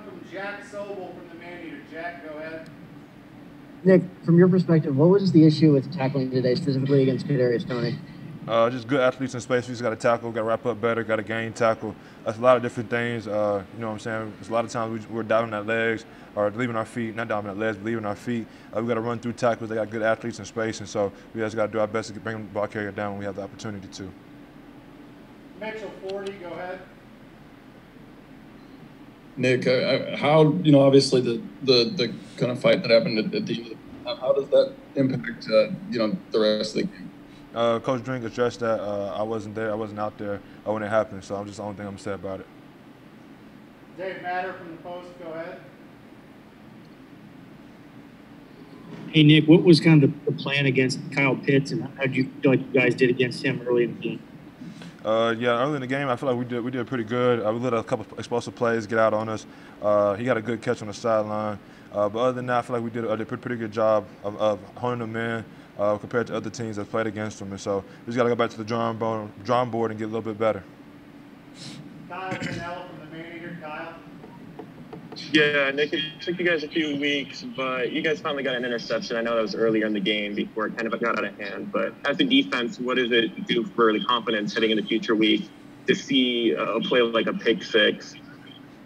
come from Jack Sobel from the Man-Eater. Jack, go ahead. Nick, from your perspective, what was the issue with tackling today, specifically against Gators, Tony? Just good athletes in space. We just got to tackle, got to wrap up better, got to gain tackle. That's a lot of different things. You know what I'm saying? There's a lot of times we're diving at legs or leaving our feet, not diving at legs, but leaving our feet. We got to run through tackles. They got good athletes in space, and so we just got to do our best to bring the ball carrier down when we have the opportunity to. Mitchell 40, go ahead. Nick, how, obviously the kind of fight that happened at the end of the how does that impact, the rest of the game? Coach Drink addressed that. I wasn't there. I wasn't out there when it happened, so I'm just the only thing I'm saying about it. Dave Matter from the Post, go ahead. Hey, Nick, what was kind of the plan against Kyle Pitts, and how did you feel like you guys did against him early in the game? Yeah, early in the game, I feel like we did pretty good. We let a couple explosive plays get out on us. He got a good catch on the sideline. But other than that, I feel like we did a pretty good job of honing them in compared to other teams that played against them. And so we just got to go back to the drawing board and get a little bit better. Kyle Cannell from the Man-Eater. Kyle. Yeah, Nick, it took you guys a few weeks, but you guys finally got an interception. I know that was earlier in the game before it kind of got out of hand. But as a defense, what does it do for the confidence heading into future weeks to see a play like a pick six?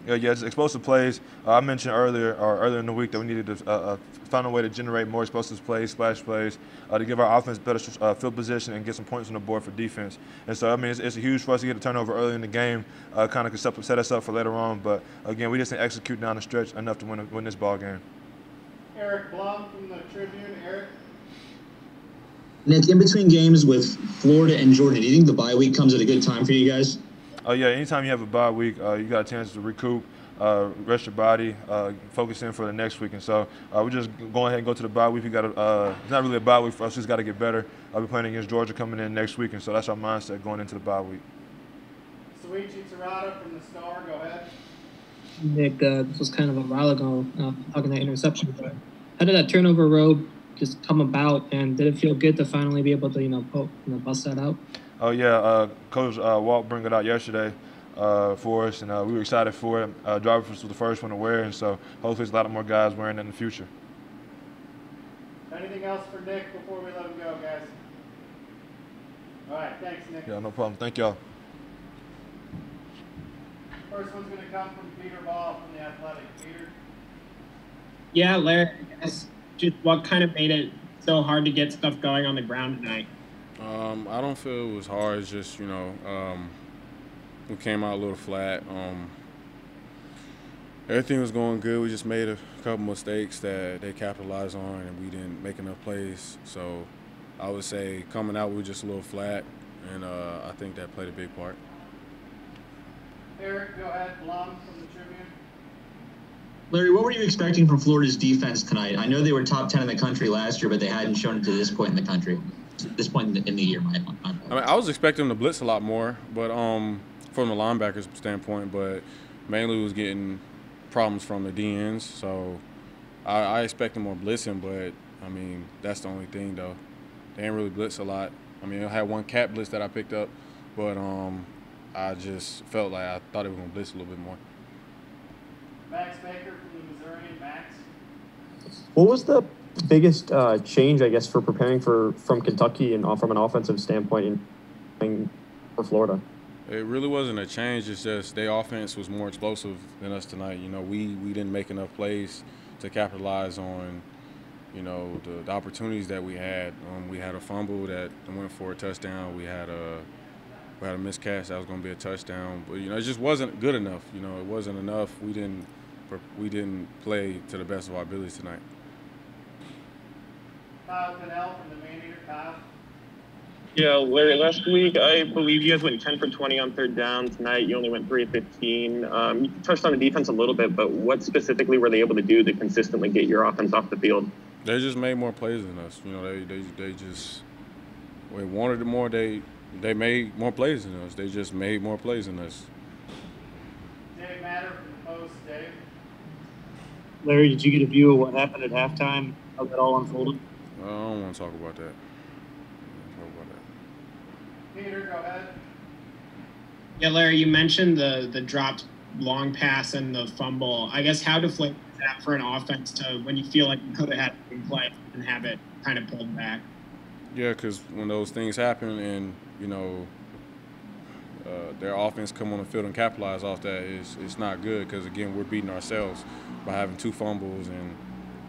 Yeah, it's explosive plays. I mentioned earlier in the week that we needed to find a way to generate more explosive plays, splash plays, to give our offense better field position and get some points on the board for defense. And so, I mean, it's huge for us to get a turnover early in the game, kind of set us up for later on. But, again, we just didn't execute down the stretch enough to win this ball game. Eric Blum from the Tribune. Eric. Nick, in between games with Florida and Georgia, do you think the bye week comes at a good time for you guys? Yeah, anytime you have a bye week, you got a chance to recoup, rest your body, focus in for the next week. And so we're just going ahead and go to the bye week. It's not really a bye week for us. We just got to get better. I'll be playing against Georgia coming in next week, and so that's our mindset going into the bye week. Soichi Terada from the Star, go ahead. Nick, this was kind of a while ago, talking that interception. But how did that turnover road just come about, and did it feel good to finally be able to, bust that out? Oh, yeah. Coach Walt brought it out yesterday for us, and we were excited for it. Driver was the first one to wear, and so hopefully there's a lot of more guys wearing it in the future. Anything else for Nick before we let him go, guys? All right, thanks, Nick. Yeah, no problem. Thank y'all. First one's going to come from Peter Ball from The Athletic. Peter? Yeah, Larry, just what kind of made it so hard to get stuff going on the ground tonight? I don't feel it was hard. It's just, we came out a little flat. Everything was going good. We just made a couple mistakes that they capitalized on, and we didn't make enough plays. So I would say coming out, we were just a little flat, and I think that played a big part. Eric, go ahead. Blum from the Tribune. Larry, what were you expecting from Florida's defense tonight? I know they were top 10 in the country last year, but they hadn't shown it to this point in the country. This point in the year, I was expecting them to blitz a lot more, but from the linebackers standpoint, but mainly was getting problems from the DNs. So I expected more blitzing, but I mean that's the only thing though. They didn't really blitz a lot. I mean, I had one cap blitz that I picked up, but I just felt like I thought they were going to blitz a little bit more. Max Baker from the Missourian. Max. What was the biggest change, I guess, for preparing from Kentucky and from an offensive standpoint for Florida? It really wasn't a change. It's just their offense was more explosive than us tonight. We didn't make enough plays to capitalize on, the opportunities that we had. We had a fumble that went for a touchdown. We had a missed catch that was going to be a touchdown. But, it just wasn't good enough. It wasn't enough. We didn't play to the best of our abilities tonight. Kyle Cannell from the Man-Eater. Kyle. Yeah, Larry, last week I believe you guys went 10 for 20 on third down. Tonight you only went 3 of 15. You touched on the defense a little bit, but what specifically were they able to do to consistently get your offense off the field? They just made more plays than us. They just we wanted it more. They made more plays than us. They just made more plays than us. Dave Matter from the Post. Dave. Larry, did you get a view of what happened at halftime? How that all unfolded? I don't want to talk about that. Peter, go ahead. Yeah, Larry, you mentioned the dropped long pass and the fumble. I guess how deflating is that for an offense to when you feel like you could have had a big play and have it kind of pulled back? Yeah, because when those things happen and, you know, their offense come on the field and capitalize off that, it's not good because, again, we're beating ourselves by having 2 fumbles and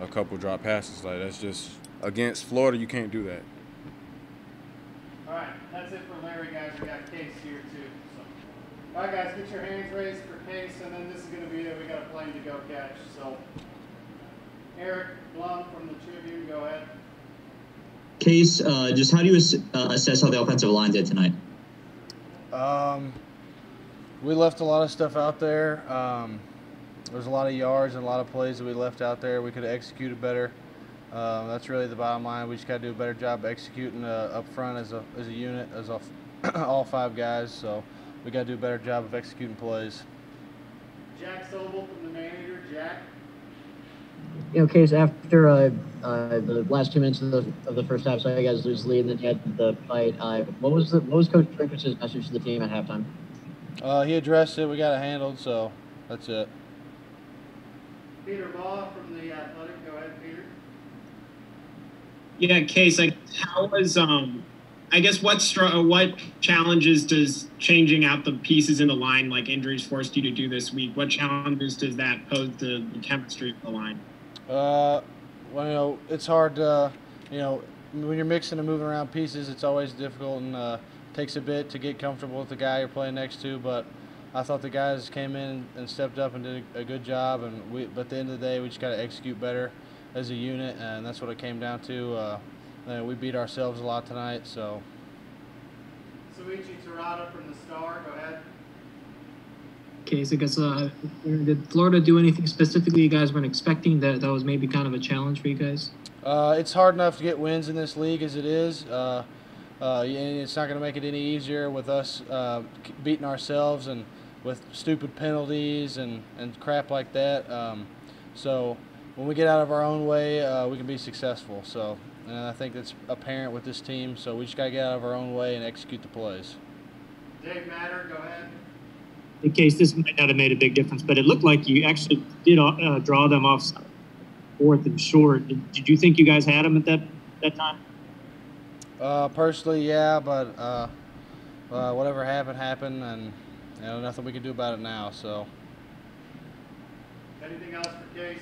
a couple drop passes. Like, that's just – against Florida, you can't do that. All right, that's it for Larry, guys. We got Case here, too. So. All right, guys, get your hands raised for Case, and then this is going to be it. We got a plane to go catch. So, Eric Blum from the Tribune, go ahead. Case, just how do you assess how the offensive line did tonight? We left a lot of stuff out there. There's a lot of yards and a lot of plays that we left out there. We could have executed better. That's really the bottom line. We just got to do a better job executing up front as a unit, as all 5 guys. So we got to do a better job of executing plays. Jack Sobel from the Manager. Jack. You know, Case, after the last 2 minutes of the first half, so you guys lose the lead, and then you had the fight. What was Coach Trinkus' message to the team at halftime? He addressed it. We got it handled, so that's it. Peter Baugh from the Athletic. Go ahead, Peter. Yeah, Case. How was I guess what challenges does changing out the pieces in the line, like injuries, forced you to do this week? What challenges does that pose to the chemistry of the line? Well, you know, it's hard to, you know, when you're mixing and moving around pieces, it's always difficult and takes a bit to get comfortable with the guy you're playing next to. But I thought the guys came in and stepped up and did a good job. But at the end of the day, we just got to execute better as a unit, and that's what it came down to. We beat ourselves a lot tonight, so. Suichi Terada from the Star, go ahead. Okay, so I guess did Florida do anything specifically you guys weren't expecting that was maybe kind of a challenge for you guys? It's hard enough to get wins in this league as it is. And it's not going to make it any easier with us beating ourselves and with stupid penalties and crap like that. So when we get out of our own way, we can be successful. So. And I think that's apparent with this team, so we just got to get out of our own way and execute the plays. Dave Matter, go ahead. In case this might not have made a big difference, but it looked like you actually did draw them off 4th and short. Did you think you guys had them at that time? Personally, yeah, but whatever happened, and you know, nothing we can do about it now. So. Anything else for Case?